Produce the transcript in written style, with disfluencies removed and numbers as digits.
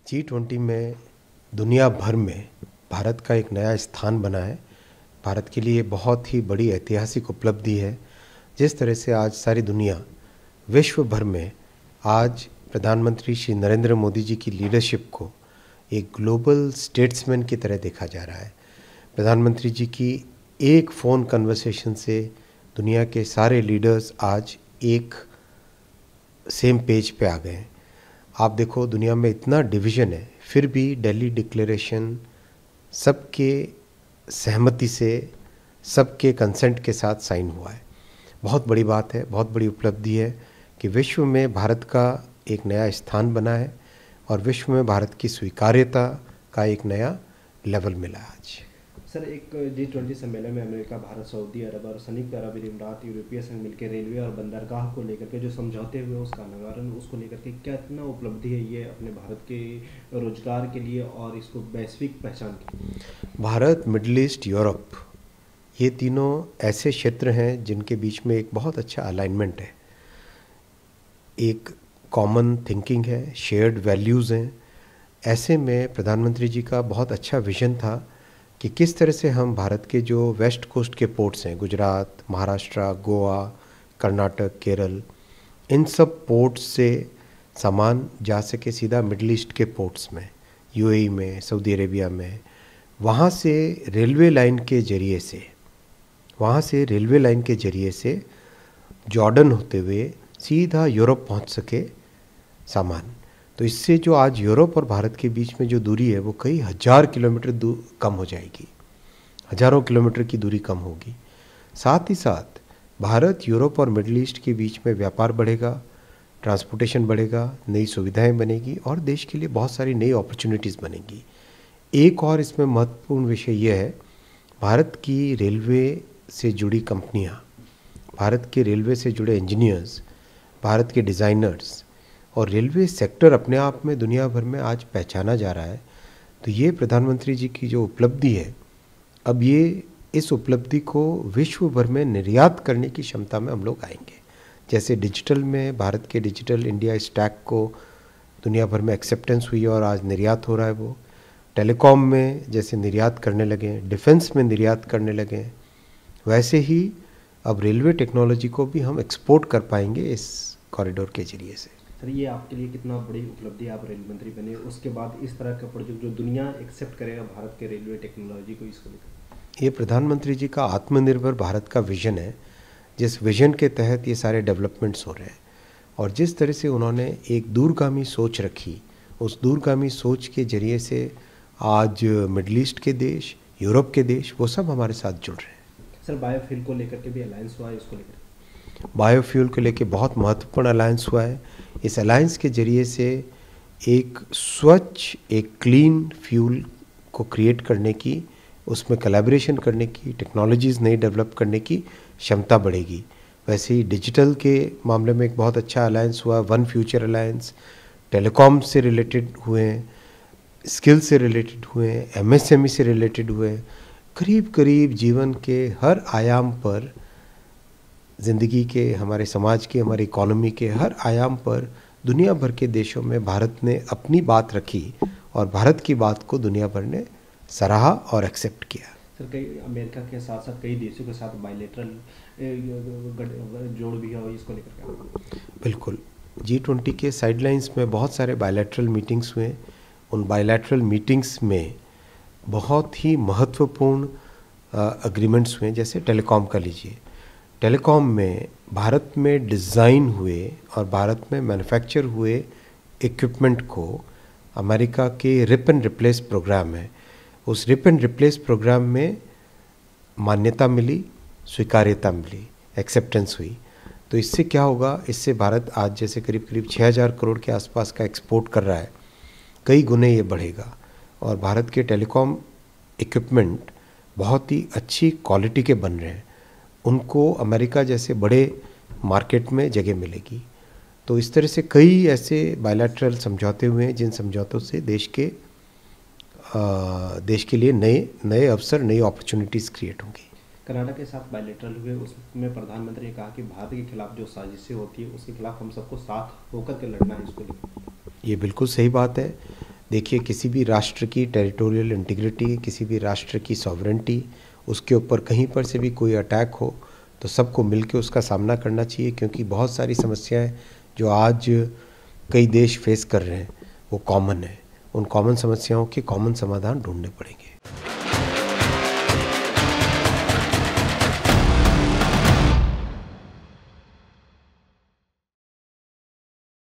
G20 में दुनिया भर में भारत का एक नया स्थान बना है। भारत के लिए बहुत ही बड़ी ऐतिहासिक उपलब्धि है। जिस तरह से आज सारी दुनिया विश्व भर में आज प्रधानमंत्री श्री नरेंद्र मोदी जी की लीडरशिप को एक ग्लोबल स्टेट्समैन की तरह देखा जा रहा है। प्रधानमंत्री जी की एक फ़ोन कन्वर्सेशन से दुनिया के सारे लीडर्स आज एक सेम पेज पे आ गए हैं। आप देखो दुनिया में इतना डिवीज़न है, फिर भी दिल्ली डिक्लेरेशन सबके सहमति से, सबके कंसेंट के साथ साइन हुआ है। बहुत बड़ी बात है, बहुत बड़ी उपलब्धि है कि विश्व में भारत का एक नया स्थान बना है और विश्व में भारत की स्वीकार्यता का एक नया लेवल मिला आज। सर, एक G20 सम्मेलन में अमेरिका, भारत, सऊदी अरब और संयुक्त अरब अमीरात, यूरोपीय संघ मिलकर रेलवे और बंदरगाह को लेकर के जो समझौते हुए उसका निवारण, उसको लेकर के क्या इतना उपलब्धि है ये अपने भारत के रोजगार के लिए और इसको वैश्विक पहचान की? भारत, मिडिल ईस्ट, यूरोप, ये तीनों ऐसे क्षेत्र हैं जिनके बीच में एक बहुत अच्छा अलाइनमेंट है, एक कॉमन थिंकिंग है, शेयर्ड वैल्यूज़ हैं। ऐसे में प्रधानमंत्री जी का बहुत अच्छा विजन था कि किस तरह से हम भारत के जो वेस्ट कोस्ट के पोर्ट्स हैं, गुजरात, महाराष्ट्र, गोवा, कर्नाटक, केरल, इन सब पोर्ट्स से सामान जा सके सीधा मिडिल ईस्ट के पोर्ट्स में, यूएई में, सऊदी अरेबिया में, वहाँ से रेलवे लाइन के ज़रिए से जॉर्डन होते हुए सीधा यूरोप पहुँच सके सामान। तो इससे जो आज यूरोप और भारत के बीच में जो दूरी है वो कई हज़ार किलोमीटर कम हो जाएगी, हज़ारों किलोमीटर की दूरी कम होगी। साथ ही साथ भारत, यूरोप और मिडिल ईस्ट के बीच में व्यापार बढ़ेगा, ट्रांसपोर्टेशन बढ़ेगा, नई सुविधाएं बनेगी और देश के लिए बहुत सारी नई अपॉर्चुनिटीज़ बनेंगी। एक और इसमें महत्वपूर्ण विषय यह है, भारत की रेलवे से जुड़ी कंपनियाँ, भारत के रेलवे से जुड़े इंजीनियर्स, भारत के डिज़ाइनर्स और रेलवे सेक्टर अपने आप में दुनिया भर में आज पहचाना जा रहा है। तो ये प्रधानमंत्री जी की जो उपलब्धि है, अब ये इस उपलब्धि को विश्व भर में निर्यात करने की क्षमता में हम लोग आएंगे। जैसे डिजिटल में भारत के डिजिटल इंडिया स्टैक को दुनिया भर में एक्सेप्टेंस हुई और आज निर्यात हो रहा है, वो टेलीकॉम में जैसे निर्यात करने लगे, डिफेंस में निर्यात करने लगे, वैसे ही अब रेलवे टेक्नोलॉजी को भी हम एक्सपोर्ट कर पाएंगे इस कॉरिडोर के जरिए से। सर, ये आपके लिए कितना बड़ी उपलब्धि, आप रेल मंत्री बने, उसके बाद इस तरह का प्रोजेक्ट जो दुनिया एक्सेप्ट करेगा भारत के रेलवे टेक्नोलॉजी को, इसको लेकर? ये प्रधानमंत्री जी का आत्मनिर्भर भारत का विजन है, जिस विजन के तहत ये सारे डेवलपमेंट्स हो रहे हैं और जिस तरह से उन्होंने एक दूरगामी सोच रखी, उस दूरगामी सोच के जरिए से आज मिडल ईस्ट के देश, यूरोप के देश, वो सब हमारे साथ जुड़ रहे हैं। सर, बायोफ्यूल को लेकर के भी अलायंस हुआ है, इसको लेकर? बायोफ्यूल को लेके बहुत महत्वपूर्ण अलायंस हुआ है। इस अलायंस के जरिए से एक स्वच्छ, एक क्लीन फ्यूल को क्रिएट करने की, उसमें कोलैबोरेशन करने की, टेक्नोलॉजीज़ नई डेवलप करने की क्षमता बढ़ेगी। वैसे ही डिजिटल के मामले में एक बहुत अच्छा अलायंस हुआ, वन फ्यूचर अलायंस, टेलीकॉम से रिलेटेड हुए हैं, स्किल से रिलेटेड हुए हैं, एमएसएमई से रिलेटेड हुए हैं। करीब करीब जीवन के हर आयाम पर, ज़िंदगी के, हमारे समाज के, हमारी इकोनॉमी के हर आयाम पर दुनिया भर के देशों में भारत ने अपनी बात रखी और भारत की बात को दुनिया भर ने सराहा और एक्सेप्ट किया। सर, कई अमेरिका के साथ साथ कई देशों के साथ बायलैटरल जोड़ भी है, इसको लेकर क्या? बिल्कुल, G20 के साइडलाइंस में बहुत सारे बायलैटरल मीटिंग्स हुए। उन बायलैटरल मीटिंग्स में बहुत ही महत्वपूर्ण एग्रीमेंट्स हुए। जैसे टेलीकॉम का लीजिए, टेलीकॉम में भारत में डिज़ाइन हुए और भारत में मैन्युफैक्चर हुए इक्विपमेंट को अमेरिका के रिप एंड रिप्लेस प्रोग्राम है, उस रिप एंड रिप्लेस प्रोग्राम में मान्यता मिली, स्वीकार्यता मिली, एक्सेप्टेंस हुई। तो इससे क्या होगा, इससे भारत आज जैसे करीब करीब 6000 करोड़ के आसपास का एक्सपोर्ट कर रहा है, कई गुने ये बढ़ेगा और भारत के टेलीकॉम इक्विपमेंट बहुत ही अच्छी क्वालिटी के बन रहे हैं, उनको अमेरिका जैसे बड़े मार्केट में जगह मिलेगी। तो इस तरह से कई ऐसे बायलैटरल समझौते हुए हैं जिन समझौतों से देश के लिए नए अवसर, नई अपॉर्चुनिटीज़ क्रिएट होंगी। कनाडा के साथ बायलैटरल हुए, उसमें प्रधानमंत्री ने कहा कि भारत के खिलाफ जो साजिशें होती है उसके खिलाफ हम सबको साथ होकर के लड़ना है, इसको लेकर? ये बिल्कुल सही बात है। देखिए, किसी भी राष्ट्र की टेरिटोरियल इंटीग्रिटी, किसी भी राष्ट्र की सॉवरेंटी, उसके ऊपर कहीं पर से भी कोई अटैक हो तो सबको मिलकर उसका सामना करना चाहिए, क्योंकि बहुत सारी समस्याएं जो आज कई देश फेस कर रहे हैं वो कॉमन है। उन कॉमन समस्याओं के कॉमन समाधान ढूंढने पड़ेंगे।